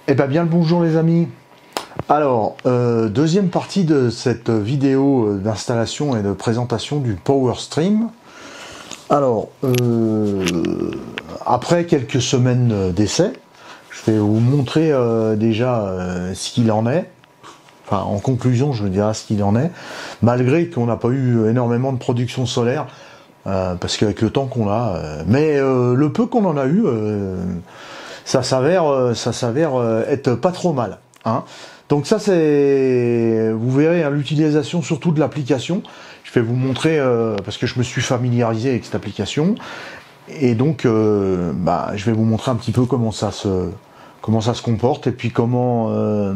Eh bien le bonjour les amis. Alors, deuxième partie de cette vidéo d'installation et de présentation du PowerStream. Alors, après quelques semaines d'essai, je vais vous montrer déjà ce qu'il en est. Enfin, en conclusion, je vous dirai ce qu'il en est, malgré qu'on n'a pas eu énormément de production solaire, parce qu'avec le temps qu'on a, mais le peu qu'on en a eu, ça s'avère être pas trop mal. Hein. Donc ça, c'est, vous verrez hein, l'utilisation surtout de l'application. Je vais vous montrer, parce que je me suis familiarisé avec cette application, et donc je vais vous montrer un petit peu comment ça se comporte, et puis comment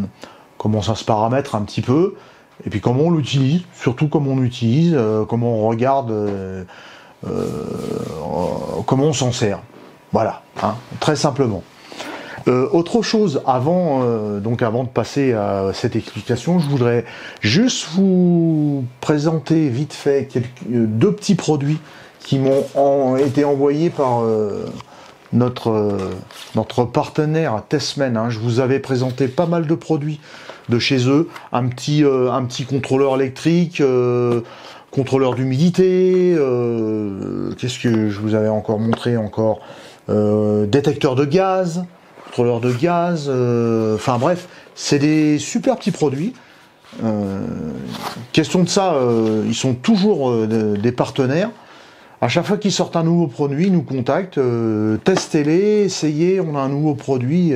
ça se paramètre un petit peu, et puis comment on l'utilise, surtout comment on l'utilise, comment on regarde, comment on s'en sert. Voilà, hein, très simplement. Autre chose, avant de passer à cette explication, je voudrais juste vous présenter vite fait deux petits produits qui m'ont été envoyés par notre partenaire Testmen. Hein. Je vous avais présenté pas mal de produits de chez eux, un petit contrôleur électrique, contrôleur d'humidité, qu'est-ce que je vous avais encore montré encore, détecteur de gaz, contrôleur de gaz, enfin bref, c'est des super petits produits. Question de ça, ils sont toujours des partenaires. À chaque fois qu'ils sortent un nouveau produit, ils nous contactent, testez-les, essayez, on a un nouveau produit.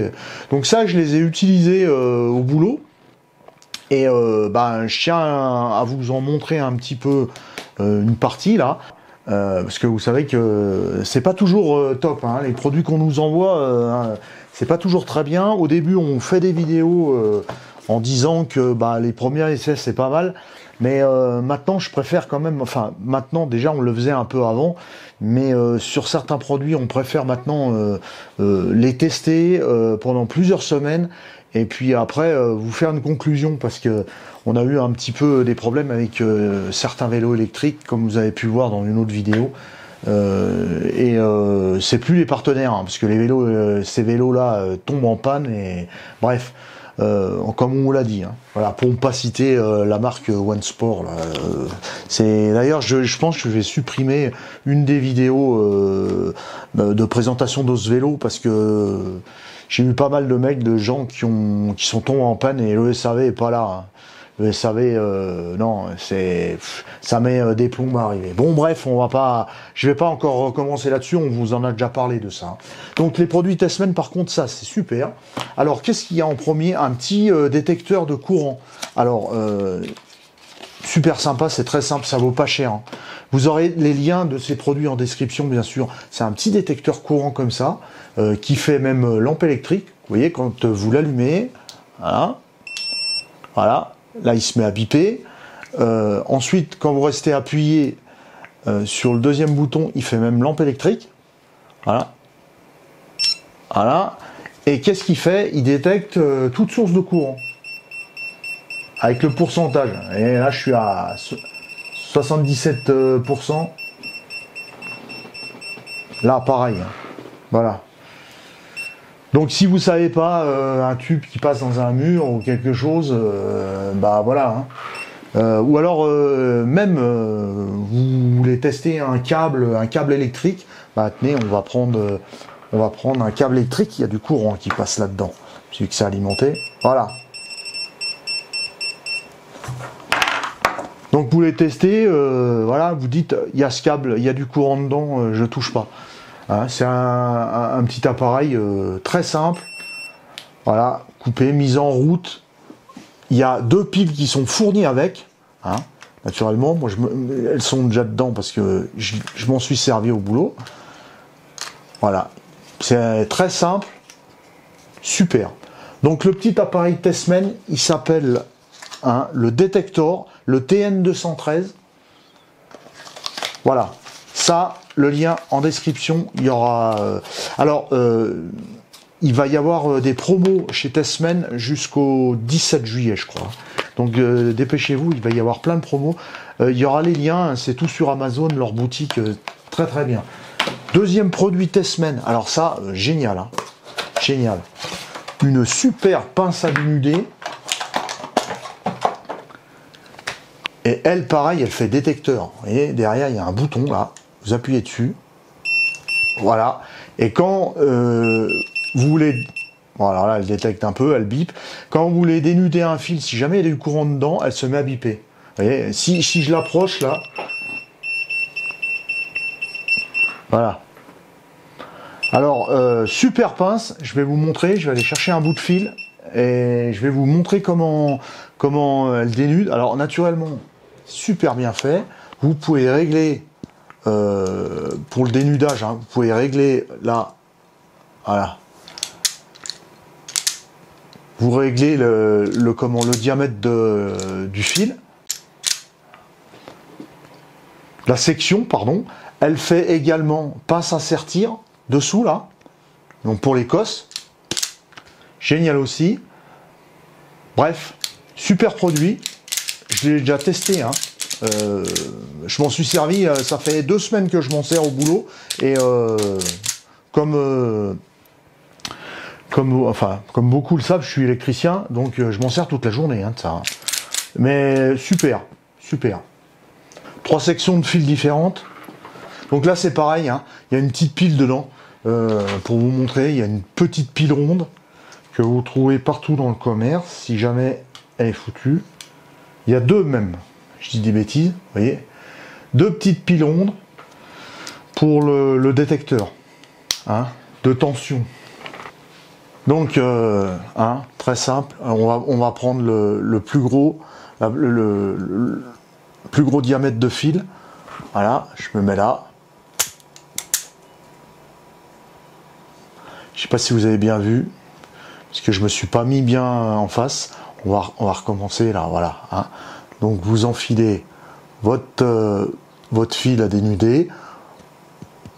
Donc ça, je les ai utilisés au boulot. Et je tiens à vous en montrer un petit peu une partie là. Parce que vous savez que c'est pas toujours top, hein. Les produits qu'on nous envoie, c'est pas toujours très bien. Au début, on fait des vidéos en disant que les premiers essais c'est pas mal, mais maintenant je préfère quand même. Enfin, maintenant déjà on le faisait un peu avant, mais sur certains produits, on préfère maintenant les tester pendant plusieurs semaines. Et puis après, vous faire une conclusion, parce que on a eu un petit peu des problèmes avec certains vélos électriques, comme vous avez pu le voir dans une autre vidéo. C'est plus les partenaires, hein, parce que les vélos, ces vélos-là tombent en panne, et bref, comme on vous l'a dit. Hein, voilà, pour ne pas citer la marque OneSport. D'ailleurs, je pense que je vais supprimer une des vidéos de présentation de ce vélo, parce que j'ai eu pas mal de mecs, de gens qui sont tombés en panne, et le SAV est pas là. Hein. Le SAV, non, ça met des plombs à arriver. Bon, bref, je vais pas encore recommencer là-dessus, on vous en a déjà parlé de ça. Donc, les produits Testmen, par contre, ça, c'est super. Alors, qu'est-ce qu'il y a en premier? Un petit détecteur de courant. Alors, super sympa, c'est très simple, ça vaut pas cher. Hein. Vous aurez les liens de ces produits en description, bien sûr. C'est un petit détecteur courant comme ça, qui fait même lampe électrique. Vous voyez, quand vous l'allumez, voilà. Là, il se met à biper. Ensuite, quand vous restez appuyé sur le deuxième bouton, il fait même lampe électrique. Voilà. Voilà. Et qu'est-ce qu'il fait? Il détecte toute source de courant. Avec le pourcentage. Et là, je suis à 77%. Là, pareil. Hein. Voilà. Donc si vous savez pas un tube qui passe dans un mur ou quelque chose, voilà. Hein. Ou alors même vous voulez tester un câble électrique, tenez, on va prendre un câble électrique, il y a du courant qui passe là-dedans. Celui que c'est alimenté. Voilà. Donc vous les testez, voilà, vous dites il y a ce câble, il y a du courant dedans, je touche pas. Hein, c'est un petit appareil très simple, voilà, coupé, mis en route. Il y a deux piles qui sont fournies avec, hein, naturellement. Moi, elles sont déjà dedans parce que je m'en suis servi au boulot. Voilà, c'est très simple, super. Donc le petit appareil Testmen, il s'appelle le Detector, le TN213. Voilà, ça. Le lien en description, il y aura... il va y avoir des promos chez Testmen jusqu'au 17 juillet, je crois. Donc dépêchez-vous, il va y avoir plein de promos. Il y aura les liens, c'est tout sur Amazon, leur boutique, très très bien. Deuxième produit Testmen, alors ça, génial. Hein, génial. une super pince à dénuder. Et elle, pareil, elle fait détecteur. Vous voyez, derrière, il y a un bouton, là. Vous appuyez dessus. Voilà. Et quand vous voulez... Bon, alors là, elle détecte un peu, elle bip. Quand vous voulez dénuder un fil, si jamais il y a du courant dedans, elle se met à biper. Vous voyez, si je l'approche, là... Voilà. Alors, super pince, je vais vous montrer, je vais aller chercher un bout de fil et je vais vous montrer comment elle dénude. Alors, naturellement, super bien fait. Vous pouvez régler, pour le dénudage, hein, vous pouvez régler là, voilà. Vous réglez le diamètre du fil. La section, pardon. Elle fait également pince à sertir dessous là, donc pour les cosses, génial aussi. Bref, super produit, je l'ai déjà testé, hein. Je m'en suis servi, ça fait 2 semaines que je m'en sers au boulot, et comme beaucoup le savent, je suis électricien, donc je m'en sers toute la journée, hein, de ça. Mais super, super. 3 sections de fils différentes. Donc là c'est pareil, hein, il y a une petite pile dedans, pour vous montrer, il y a une petite pile ronde que vous trouvez partout dans le commerce, si jamais elle est foutue. Il y a 2 même, je dis des bêtises, vous voyez, 2 petites piles rondes pour le détecteur, hein, de tension. Donc, hein, très simple, on va prendre le plus gros, le plus gros diamètre de fil. Voilà, je me mets là. Je sais pas si vous avez bien vu, parce que je me suis pas mis bien en face. On va recommencer là, voilà. Hein. Donc vous enfilez votre fil à dénuder.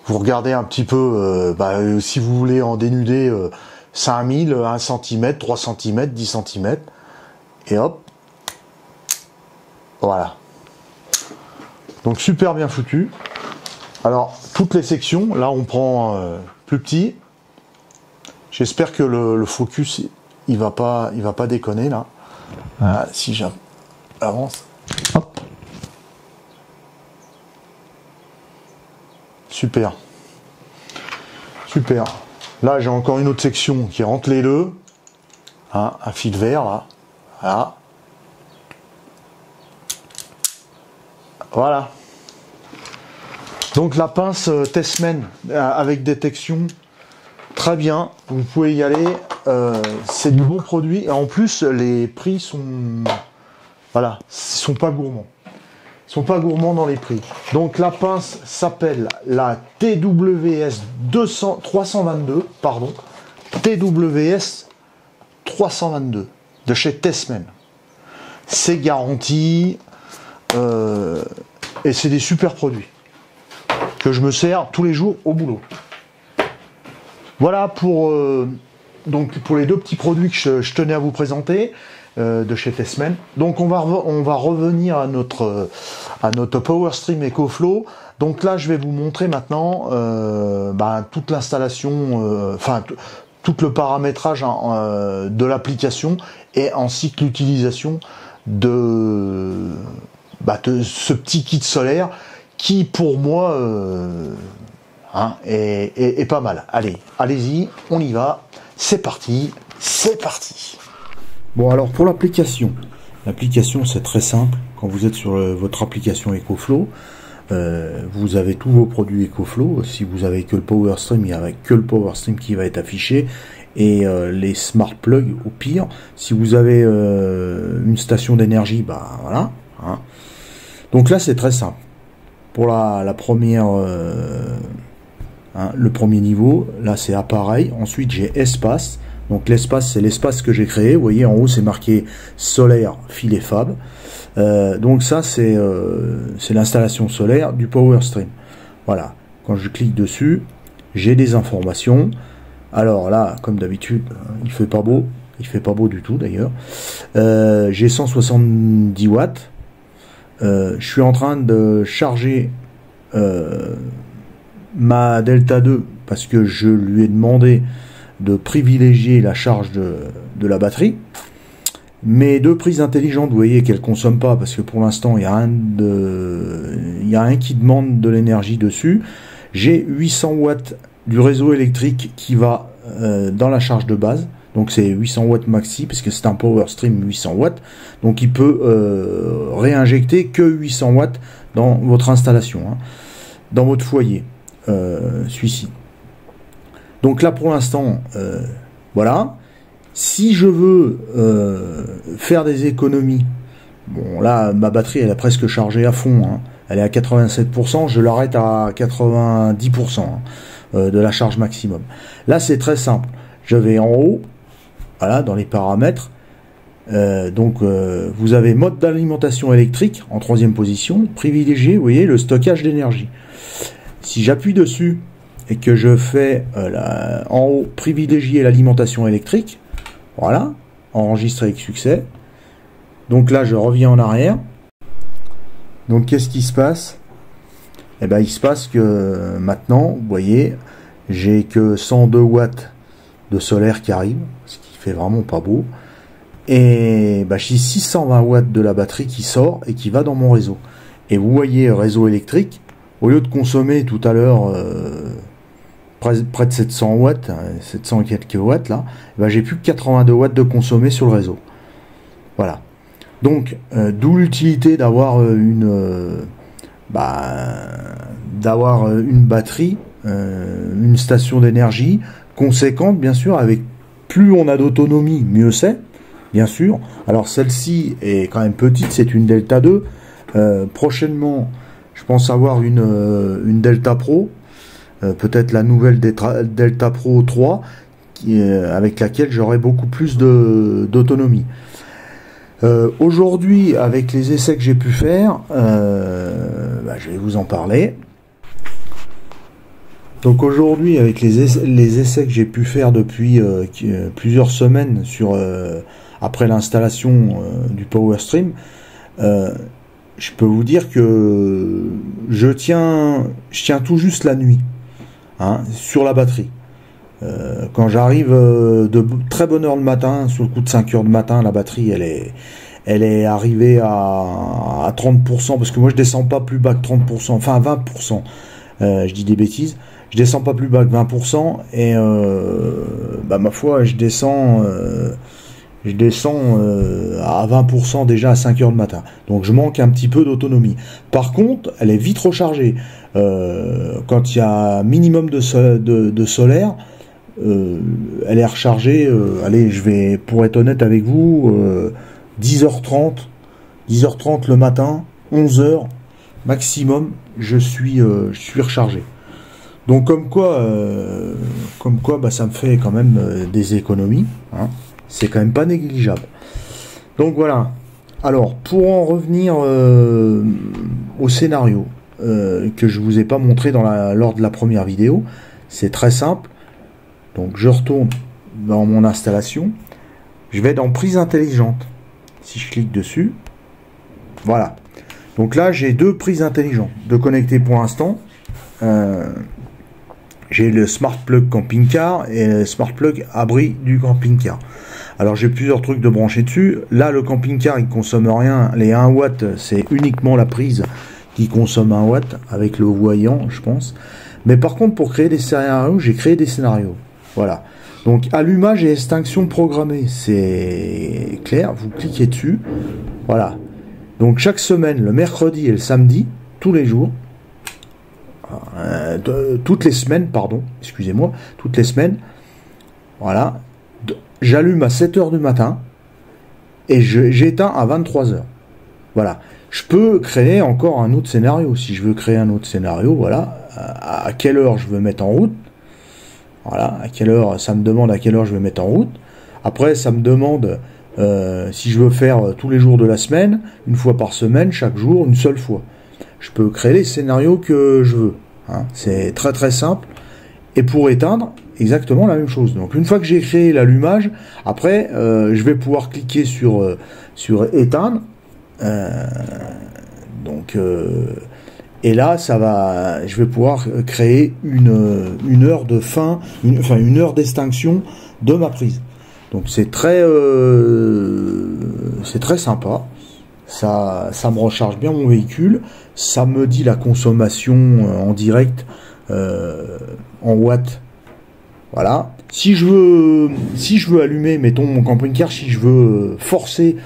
Vous regardez un petit peu, si vous voulez en dénuder 5000, 1 cm, 3 cm, 10 cm. Et hop. Voilà. Donc super bien foutu. Alors toutes les sections, là on prend plus petit. J'espère que le focus il va pas déconner là. Voilà, si j'avance. Hop. Super. Super. Là j'ai encore une autre section qui rentre les deux. Hein, un fil vert là. Voilà. Voilà. Donc la pince Tessmen avec détection, très bien. Vous pouvez y aller. C'est du bon produit. Et en plus, les prix sont, voilà, sont pas gourmands. Ils sont pas gourmands dans les prix. Donc la pince s'appelle la TWS 322, pardon, TWS 322 de chez Tessmen. C'est garanti. Et c'est des super produits que je me sers tous les jours au boulot. Voilà pour les 2 petits produits que je tenais à vous présenter de chez Tessmen. Donc on va revenir à notre PowerStream EcoFlow. Donc là je vais vous montrer maintenant toute l'installation, tout le paramétrage de l'application et ainsi que l'utilisation de ce petit kit solaire qui pour moi est pas mal. Allez-y, on y va, c'est parti. Bon alors pour l'application c'est très simple. Quand vous êtes sur votre application EcoFlow, vous avez tous vos produits EcoFlow. Si vous avez que le PowerStream, il n'y a que le PowerStream qui va être affiché. Et les smart plugs au pire. Si vous avez une station d'énergie, voilà. Hein. Donc là c'est très simple. Pour la première, le premier niveau, là c'est appareil. Ensuite j'ai espace. Donc l'espace c'est l'espace que j'ai créé. Vous voyez en haut c'est marqué solaire, filet fab. Donc ça c'est l'installation solaire du PowerStream. Voilà. Quand je clique dessus, j'ai des informations. Alors là, comme d'habitude, il fait pas beau du tout d'ailleurs. J'ai 170 watts. Je suis en train de charger ma Delta 2 parce que je lui ai demandé de privilégier la charge de la batterie. Mes deux prises intelligentes, vous voyez qu'elles ne consomment pas, parce que pour l'instant, il y a rien qui demande de l'énergie dessus. J'ai 800 watts du réseau électrique qui va dans la charge de base. Donc c'est 800 watts maxi, parce que c'est un Power Stream 800 watts. Donc il peut réinjecter que 800 watts dans votre installation, hein, dans votre foyer, celui-ci. Donc là pour l'instant, voilà. Si je veux faire des économies, bon là ma batterie elle est presque chargée à fond, hein, elle est à 87%, je l'arrête à 90% de la charge maximum. Là c'est très simple, je vais en haut, voilà, dans les paramètres, vous avez mode d'alimentation électrique en troisième position, privilégié, vous voyez, le stockage d'énergie. Si j'appuie dessus et que je fais en haut privilégier l'alimentation électrique, voilà, enregistré avec succès. Donc là, je reviens en arrière. Donc qu'est-ce qui se passe? Eh ben, il se passe que maintenant, vous voyez, j'ai que 102 watts de solaire qui arrive, ce qui fait vraiment pas beau. Et ben, j'ai 620 watts de la batterie qui sort et qui va dans mon réseau. Et vous voyez, réseau électrique, au lieu de consommer tout à l'heure près de 700 watts, 700 et quelques watts là, ben j'ai plus que 82 watts de consommé sur le réseau. Voilà. Donc, d'où l'utilité d'avoir une batterie, une station d'énergie conséquente, bien sûr, avec plus on a d'autonomie, mieux c'est, bien sûr. Alors celle-ci est quand même petite, c'est une Delta 2. Prochainement, je pense avoir une Delta Pro. Peut-être la nouvelle Delta Pro 3 avec laquelle j'aurai beaucoup plus d'autonomie. Aujourd'hui, avec les essais que j'ai pu faire, je vais vous en parler. Donc aujourd'hui, avec les essais que j'ai pu faire depuis plusieurs semaines après l'installation du Power Stream, je peux vous dire que je tiens tout juste la nuit. Hein, sur la batterie. Quand j'arrive de très bonne heure le matin, sur le coup de 5 heures du matin, la batterie elle est arrivée à 30%, parce que moi je descends pas plus bas que 30%, enfin 20%, je dis des bêtises, je descends pas plus bas que 20%, et ma foi je descends à 20% déjà à 5 heures du matin. Donc je manque un petit peu d'autonomie. Par contre, elle est vite rechargée. Quand il y a un minimum de solaire, elle est rechargée. Allez, je vais, pour être honnête avec vous, 10h30 le matin, 11h maximum, je suis rechargé. Donc comme quoi, ça me fait quand même des économies, hein. C'est quand même pas négligeable. Donc voilà. Alors, pour en revenir au scénario que je vous ai pas montré lors de la première vidéo, c'est très simple. Donc je retourne dans mon installation. Je vais dans prise intelligente. Si je clique dessus, voilà. Donc là, j'ai deux prises intelligentes de connecter pour l'instant. J'ai le Smart Plug Camping Car et le Smart Plug abri du camping car. Alors j'ai plusieurs trucs de brancher dessus. Là le camping car il consomme rien. Les 1 watt c'est uniquement la prise qui consomme 1 watt avec le voyant je pense. Mais par contre pour créer des scénarios, j'ai créé des scénarios. Voilà. Donc allumage et extinction programmée. C'est clair, vous cliquez dessus. Voilà. Donc chaque semaine, le mercredi et le samedi, tous les jours. Toutes les semaines, pardon, excusez-moi, toutes les semaines, voilà, j'allume à 7h du matin et j'éteins à 23h. Voilà. Je peux créer encore un autre scénario. Si je veux créer un autre scénario, voilà, à quelle heure je veux mettre en route. Voilà, à quelle heure, ça me demande à quelle heure je vais mettre en route. Après, ça me demande si je veux faire tous les jours de la semaine, une fois par semaine, chaque jour, une seule fois. Je peux créer les scénarios que je veux. Hein. C'est très très simple. Et pour éteindre, exactement la même chose. Donc une fois que j'ai créé l'allumage, après je vais pouvoir cliquer sur éteindre. Et là, je vais pouvoir créer une heure de fin, une heure d'extinction de ma prise. Donc c'est très sympa. Ça me recharge bien mon véhicule. Ça me dit la consommation en direct en watts. Voilà. Si je veux allumer, mettons mon camping-car, si je veux forcer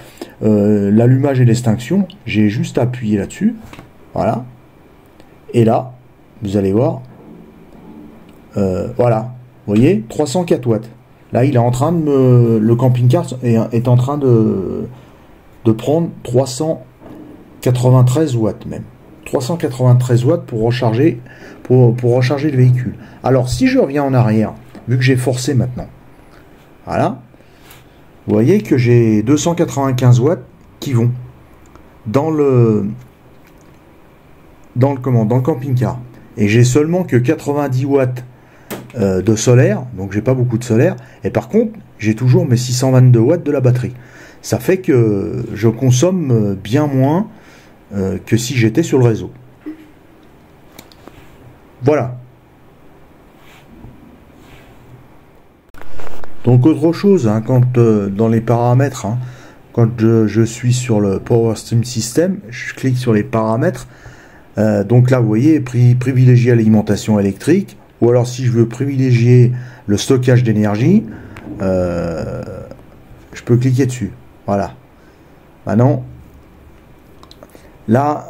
l'allumage et l'extinction, j'ai juste à appuyer là-dessus. Voilà. Et là, vous allez voir, voilà, vous voyez, 304 watts. Là, il est en train de le camping-car est en train de prendre 393 watts même. 393 watts pour recharger, pour recharger le véhicule. Alors, si je reviens en arrière, vu que j'ai forcé maintenant, voilà, vous voyez que j'ai 295 watts qui vont dans le camping-car. Et j'ai seulement que 90 watts de solaire, donc j'ai pas beaucoup de solaire. Et par contre, j'ai toujours mes 622 watts de la batterie. Ça fait que je consomme bien moins que si j'étais sur le réseau. Voilà. Donc autre chose, hein, quand dans les paramètres, hein, quand je suis sur le Power Stream System, je clique sur les paramètres. Donc là, vous voyez, privilégier l'alimentation électrique, ou alors si je veux privilégier le stockage d'énergie, je peux cliquer dessus. Voilà. Maintenant, là,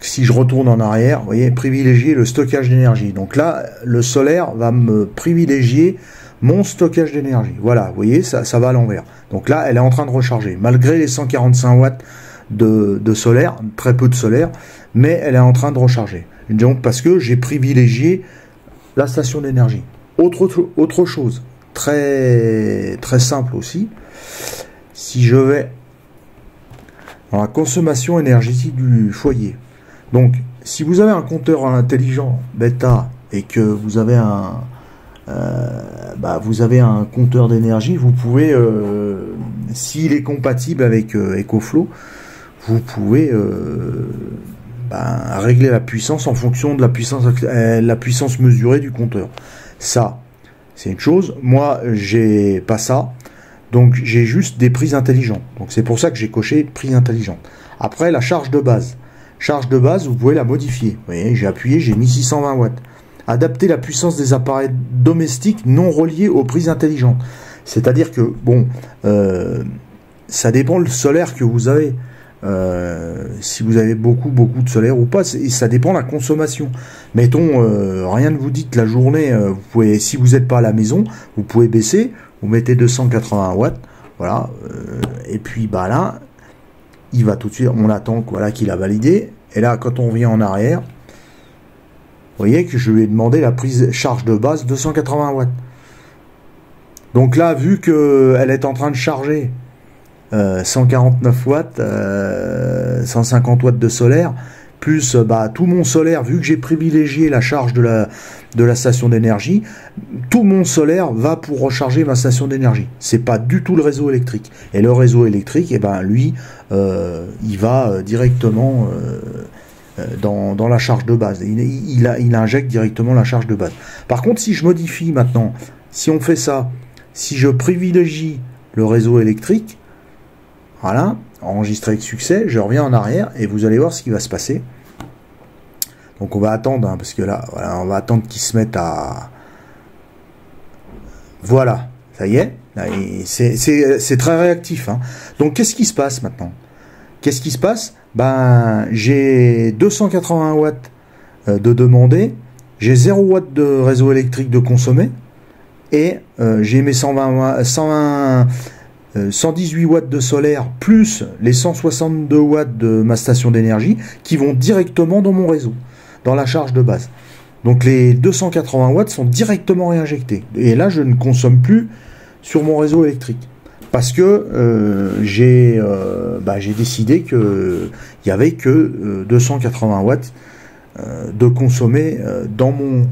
si je retourne en arrière, vous voyez, privilégier le stockage d'énergie. Donc là, le solaire va me privilégier mon stockage d'énergie. Voilà, vous voyez, ça va à l'envers. Donc là, elle est en train de recharger, malgré les 145 watts de solaire, très peu de solaire, mais elle est en train de recharger. Donc parce que j'ai privilégié la station d'énergie. Autre chose, très simple aussi, si je vais dans la consommation énergétique du foyer. Donc si vous avez un compteur intelligent bêta et que vous avez un compteur d'énergie, vous pouvez, s'il est compatible avec EcoFlow, vous pouvez régler la puissance en fonction de la puissance mesurée du compteur. Ça, c'est une chose. Moi, j'ai pas ça. Donc, j'ai juste des prises intelligentes. Donc, c'est pour ça que j'ai coché prise intelligente. Après, la charge de base. Charge de base, vous pouvez la modifier. Vous voyez, j'ai appuyé, j'ai mis 620 watts. Adapter la puissance des appareils domestiques non reliés aux prises intelligentes. C'est-à-dire que, bon, ça dépend le solaire que vous avez. Si vous avez beaucoup de solaire ou pas, ça dépend de la consommation. Mettons, rien ne vous dit que la journée, vous pouvez, si vous n'êtes pas à la maison, vous pouvez baisser, vous mettez 280 watts, voilà, et puis bah là, il va tout de suite, on attend voilà, qu'il a validé, et là quand on revient en arrière, vous voyez que je lui ai demandé la prise charge de base 280 watts. Donc là, vu qu'elle est en train de charger 149 watts, 150 watts de solaire, plus tout mon solaire, vu que j'ai privilégié la charge de la station d'énergie, tout mon solaire va pour recharger ma station d'énergie. C'est pas du tout le réseau électrique. Et le réseau électrique, eh ben, lui, il va directement dans la charge de base. Il injecte directement la charge de base. Par contre, si je modifie maintenant, si on fait ça, si je privilégie le réseau électrique, voilà, enregistré avec succès, je reviens en arrière et vous allez voir ce qui va se passer. Donc on va attendre, hein, parce que là, voilà, on va attendre qu'ils se mettent à... Voilà, ça y est, c'est très réactif. Hein. Donc qu'est-ce qui se passe maintenant? Qu'est-ce qui se passe? Ben, j'ai 280 watts de demandé, j'ai 0 watts de réseau électrique de consommé, et j'ai mes 118 watts de solaire plus les 162 watts de ma station d'énergie qui vont directement dans mon réseau, dans la charge de base. Donc les 280 watts sont directement réinjectés. Et là, je ne consomme plus sur mon réseau électrique. Parce que j'ai décidé qu'il n'y avait que 280 watts de consommé dans mon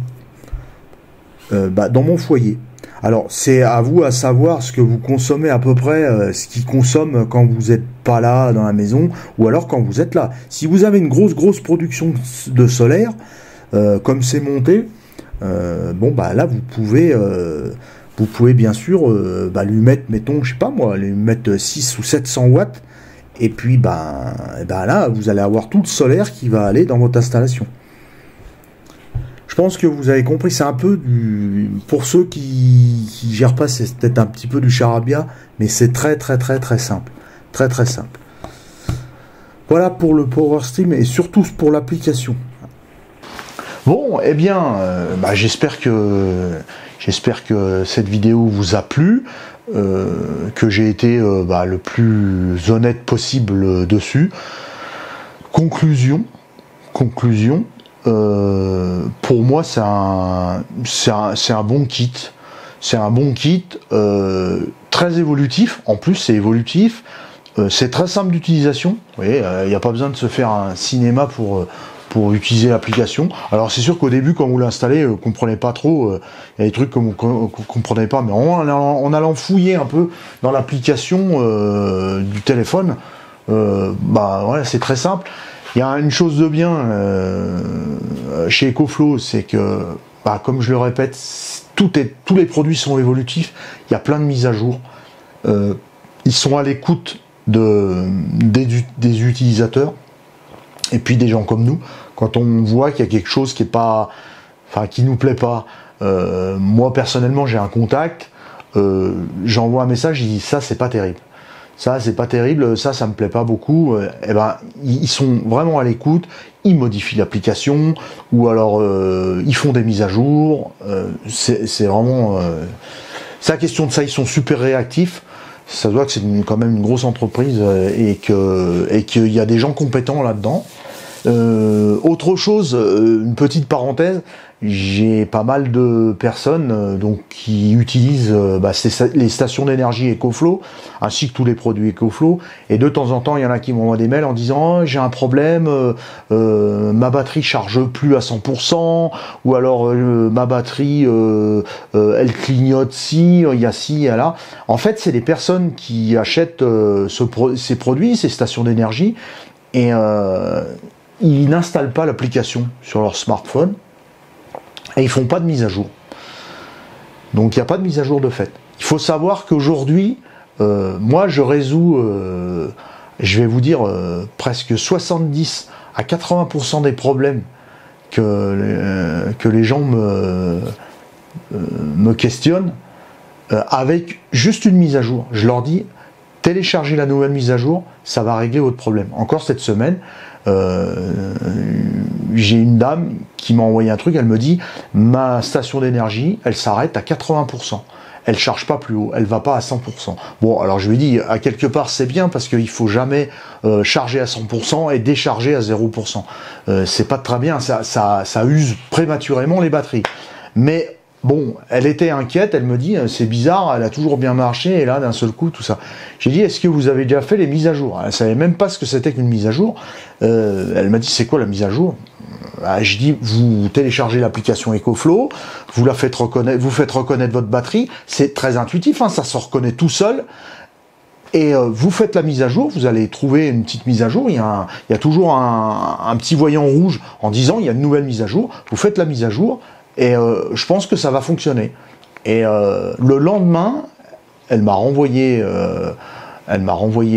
foyer. Alors, c'est à vous à savoir ce que vous consommez à peu près, ce qu'ils consomment quand vous n'êtes pas là dans la maison, ou alors quand vous êtes là. Si vous avez une grosse production de solaire, comme c'est monté, bon, bah là, vous pouvez bien sûr lui mettre, mettons, je sais pas moi, lui mettre 6 ou 700 watts, et puis, là, vous allez avoir tout le solaire qui va aller dans votre installation. Je pense que vous avez compris, c'est un peu pour ceux qui gèrent pas, c'est peut-être un petit peu du charabia, mais c'est très simple. Très simple. Voilà pour le Power Stream et surtout pour l'application. Bon, eh bien, j'espère que cette vidéo vous a plu, que j'ai été le plus honnête possible dessus. Conclusion. Pour moi, c'est un bon kit. C'est un bon kit, très évolutif. En plus, c'est évolutif. C'est très simple d'utilisation. Vous voyez, il n'y a pas besoin de se faire un cinéma pour utiliser l'application. Alors c'est sûr qu'au début, quand vous l'installez, vous comprenez pas trop. Il y a des trucs que vous comprenez pas, mais en allant fouiller un peu dans l'application du téléphone, voilà, c'est très simple. Il y a une chose de bien chez EcoFlow, c'est que, comme je le répète, tous les produits sont évolutifs. Il y a plein de mises à jour. Ils sont à l'écoute des utilisateurs et puis des gens comme nous. Quand on voit qu'il y a quelque chose qui nous plaît pas, moi personnellement j'ai un contact, j'envoie un message, je dis ça c'est pas terrible. Ça, c'est pas terrible, ça me plaît pas beaucoup. Ils sont vraiment à l'écoute, ils modifient l'application, ou alors ils font des mises à jour. C'est vraiment... c'est la question de ça, ils sont super réactifs. Ça se voit que c'est quand même une grosse entreprise et qu'il y a des gens compétents là-dedans. Autre chose, une petite parenthèse, j'ai pas mal de personnes qui utilisent les stations d'énergie EcoFlow ainsi que tous les produits EcoFlow, et de temps en temps il y en a qui m'envoient des mails en disant j'ai un problème, ma batterie charge plus à 100%, ou alors ma batterie elle clignote il y a ci, il y a là. En fait, c'est des personnes qui achètent ces produits, ces stations d'énergie, et ils n'installent pas l'application sur leur smartphone et ils font pas de mise à jour. Donc il n'y a pas de mise à jour de fait. Il faut savoir qu'aujourd'hui, moi je résous, je vais vous dire, presque 70 à 80% des problèmes que les gens me questionnent avec juste une mise à jour. Je leur dis, téléchargez la nouvelle mise à jour, ça va régler votre problème. Encore cette semaine, j'ai une dame qui m'a envoyé un truc, elle me dit ma station d'énergie elle s'arrête à 80%, elle charge pas plus haut, elle va pas à 100%. Bon, alors je lui dis à quelque part c'est bien, parce qu'il faut jamais charger à 100% et décharger à 0%. C'est pas très bien, ça use prématurément les batteries. Mais bon, elle était inquiète, elle me dit c'est bizarre, elle a toujours bien marché et là d'un seul coup tout ça. J'ai dit est-ce que vous avez déjà fait les mises à jour? Elle savait même pas ce que c'était qu'une mise à jour. Elle m'a dit c'est quoi la mise à jour? Je dis vous téléchargez l'application EcoFlow, vous faites reconnaître votre batterie, c'est très intuitif, ça se reconnaît tout seul. Et vous faites la mise à jour, vous allez trouver une petite mise à jour, il y a toujours un petit voyant rouge en disant il y a une nouvelle mise à jour, vous faites la mise à jour. Et je pense que ça va fonctionner. Et le lendemain, elle m'a renvoyé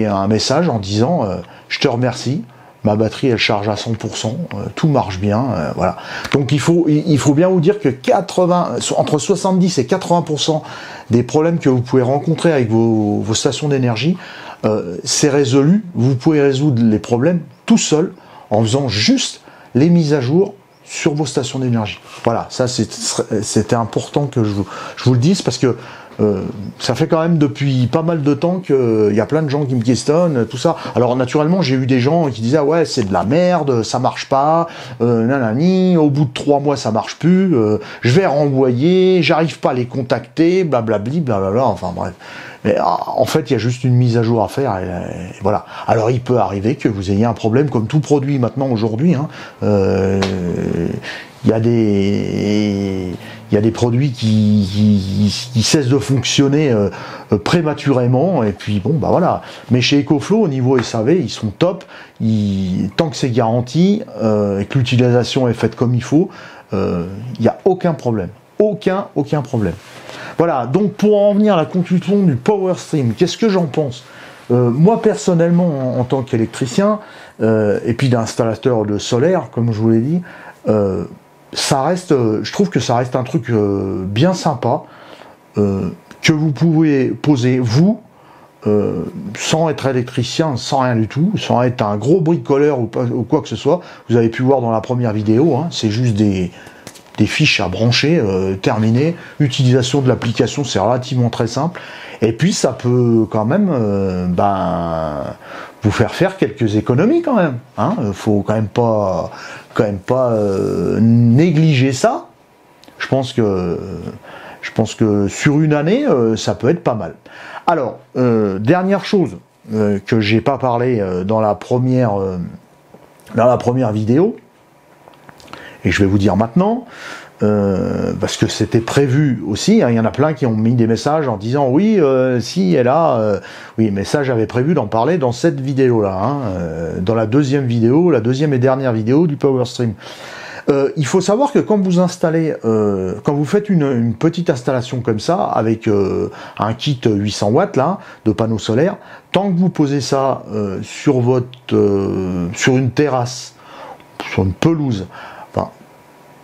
un message en disant je te remercie, ma batterie elle charge à 100%, tout marche bien, voilà. Donc il faut bien vous dire que entre 70 et 80% des problèmes que vous pouvez rencontrer avec vos stations d'énergie, c'est résolu. Vous pouvez résoudre les problèmes tout seul en faisant juste les mises à jour sur vos stations d'énergie. Voilà, ça c'était important que je vous le dise, parce que ça fait quand même depuis pas mal de temps qu'il y a plein de gens qui me questionnent, tout ça. Alors naturellement, j'ai eu des gens qui disaient ah ouais c'est de la merde, ça marche pas, nanani, au bout de 3 mois ça marche plus, je vais renvoyer, j'arrive pas à les contacter, blablabli, blablabla, enfin bref. Mais en fait, il y a juste une mise à jour à faire, et voilà. Alors, il peut arriver que vous ayez un problème, comme tout produit maintenant aujourd'hui. Il y a il y a des produits qui cessent de fonctionner prématurément, et puis bon, bah voilà. Mais chez EcoFlow, au niveau SAV, ils sont top, tant que c'est garanti, et que l'utilisation est faite comme il faut, il n'y a aucun problème. Aucun problème. Voilà, donc pour en venir à la conclusion du PowerStream, qu'est-ce que j'en pense? Moi personnellement, en tant qu'électricien, et puis d'installateur de solaire, comme je vous l'ai dit, ça reste, je trouve que ça reste un truc bien sympa, que vous pouvez poser vous, sans être électricien, sans rien du tout, sans être un gros bricoleur ou quoi que ce soit. Vous avez pu voir dans la première vidéo, hein, c'est juste des fiches à brancher, terminé. Utilisation de l'application, c'est relativement très simple. Et puis ça peut quand même vous faire quelques économies quand même. Hein. Faut quand même pas négliger ça. Je pense que sur une année, ça peut être pas mal. Alors, dernière chose que j'ai pas parlé dans la première vidéo, et je vais vous dire maintenant, parce que c'était prévu aussi, hein, il y en a plein qui ont mis des messages en disant oui, si elle a, oui, mais ça j'avais prévu d'en parler dans cette vidéo-là, hein, dans la deuxième et dernière vidéo du PowerStream. Il faut savoir que quand vous installez, quand vous faites une petite installation comme ça, avec un kit 800 watts là, de panneaux solaires, tant que vous posez ça sur une terrasse, sur une pelouse, enfin,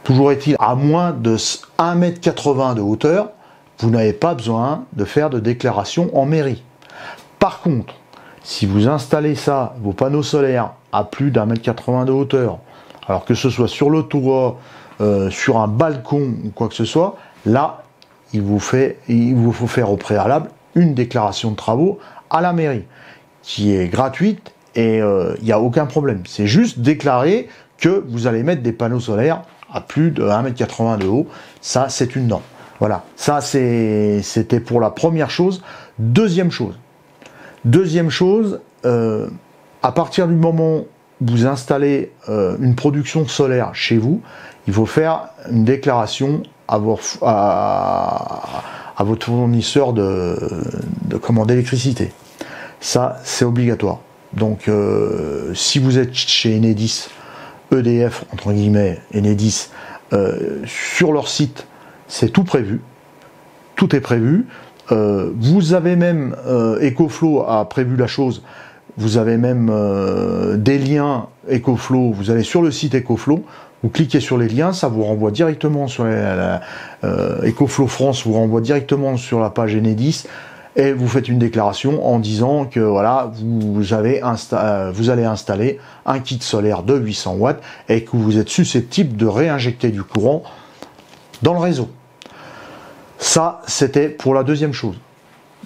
toujours est-il, à moins de 1,80 m de hauteur, vous n'avez pas besoin de faire de déclaration en mairie. Par contre, si vous installez ça, vos panneaux solaires, à plus d'1,80 m de hauteur, alors que ce soit sur le toit, sur un balcon ou quoi que ce soit, là, il vous faut faire au préalable une déclaration de travaux à la mairie, qui est gratuite et il n'y a aucun problème. C'est juste déclarer que vous allez mettre des panneaux solaires à plus de 1,80 m de haut. Ça, c'est une norme. Voilà, ça c'était pour la première chose. Deuxième chose, à partir du moment où vous installez une production solaire chez vous, il faut faire une déclaration à votre fournisseur d'électricité. Ça, c'est obligatoire. Donc, si vous êtes chez Enedis, EDF, entre guillemets, Enedis, sur leur site, c'est tout prévu. Tout est prévu. Vous avez même, EcoFlow a prévu la chose, vous avez même des liens EcoFlow, vous allez sur le site EcoFlow, vous cliquez sur les liens, ça vous renvoie directement sur EcoFlow France, vous renvoie directement sur la page Enedis, et vous faites une déclaration en disant que voilà, vous allez installer un kit solaire de 800 watts et que vous êtes susceptible de réinjecter du courant dans le réseau. Ça, c'était pour la deuxième chose.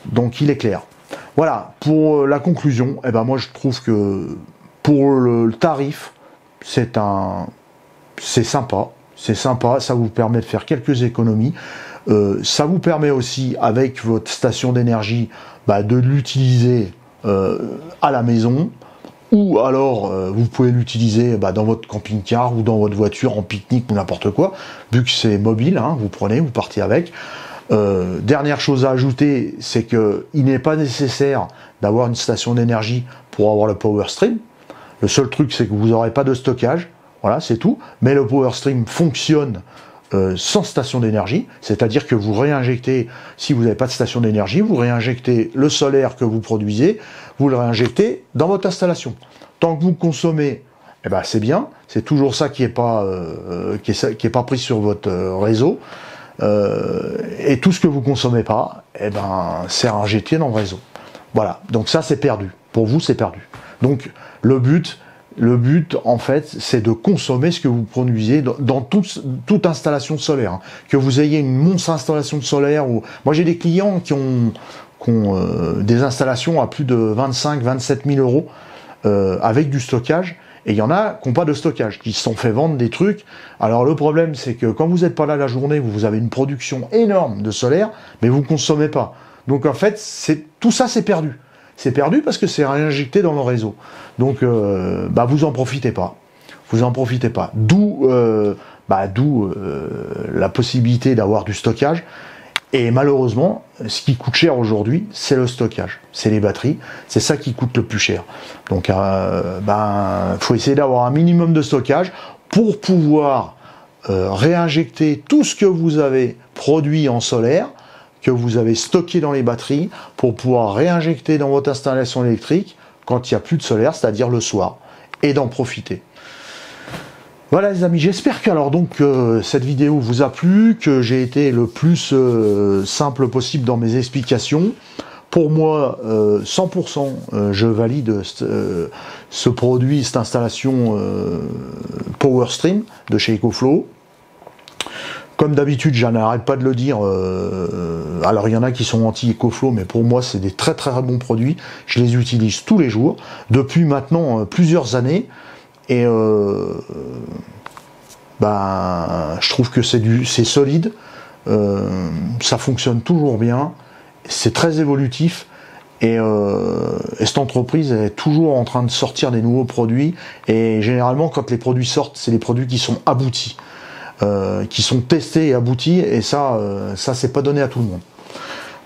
Donc, il est clair. Voilà, pour la conclusion, eh ben moi je trouve que pour le tarif, c'est sympa, ça vous permet de faire quelques économies. Ça vous permet aussi, avec votre station d'énergie, de l'utiliser à la maison, ou alors vous pouvez l'utiliser dans votre camping-car ou dans votre voiture en pique-nique ou n'importe quoi, vu que c'est mobile, hein, vous prenez, vous partez avec. Dernière chose à ajouter, c'est que il n'est pas nécessaire d'avoir une station d'énergie pour avoir le PowerStream. Le seul truc, c'est que vous n'aurez pas de stockage, voilà, c'est tout. Mais le PowerStream fonctionne sans station d'énergie, c'est-à-dire que vous réinjectez, si vous n'avez pas de station d'énergie, vous réinjectez le solaire que vous produisez, vous le réinjectez dans votre installation. Tant que vous consommez, eh ben c'est bien, c'est toujours ça qui est pas pris sur votre réseau. Et tout ce que vous consommez pas, eh ben, c'est injecté dans le réseau. Voilà, donc ça c'est perdu. Pour vous, c'est perdu. Donc le but en fait, c'est de consommer ce que vous produisez dans toute installation solaire. Hein. Que vous ayez une monstre installation solaire ou moi j'ai des clients qui ont des installations à plus de 25-27 000 euros avec du stockage. Et il y en a qui n'ont pas de stockage, qui se sont fait vendre des trucs. Alors le problème, c'est que quand vous n'êtes pas là la journée, vous avez une production énorme de solaire, mais vous ne consommez pas. Donc en fait, tout ça, c'est perdu. C'est perdu parce que c'est réinjecté dans le réseau. Donc vous en profitez pas. Vous en profitez pas. D'où D'où la possibilité d'avoir du stockage. Et malheureusement, ce qui coûte cher aujourd'hui, c'est le stockage, c'est les batteries, c'est ça qui coûte le plus cher. Donc, faut essayer d'avoir un minimum de stockage pour pouvoir réinjecter tout ce que vous avez produit en solaire, que vous avez stocké dans les batteries, pour pouvoir réinjecter dans votre installation électrique quand il n'y a plus de solaire, c'est-à-dire le soir, et d'en profiter. Voilà les amis, j'espère que cette vidéo vous a plu, que j'ai été le plus simple possible dans mes explications. Pour moi, 100%, je valide ce produit, cette installation PowerStream de chez EcoFlow. Comme d'habitude, je n'arrête pas de le dire, alors il y en a qui sont anti-EcoFlow, mais pour moi c'est des très très bons produits, je les utilise tous les jours, depuis maintenant plusieurs années. Et je trouve que c'est solide, ça fonctionne toujours bien, c'est très évolutif et cette entreprise est toujours en train de sortir des nouveaux produits et généralement quand les produits sortent, c'est des produits qui sont aboutis, qui sont testés et aboutis et ça c'est pas donné à tout le monde.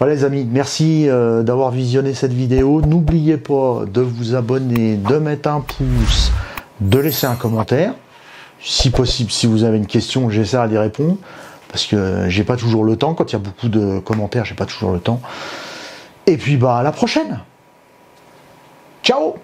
Voilà les amis, merci d'avoir visionné cette vidéo, n'oubliez pas de vous abonner, de mettre un pouce, de laisser un commentaire, si possible, si vous avez une question, j'essaierai d'y répondre, parce que j'ai pas toujours le temps, quand il y a beaucoup de commentaires, j'ai pas toujours le temps. Et puis à la prochaine. Ciao.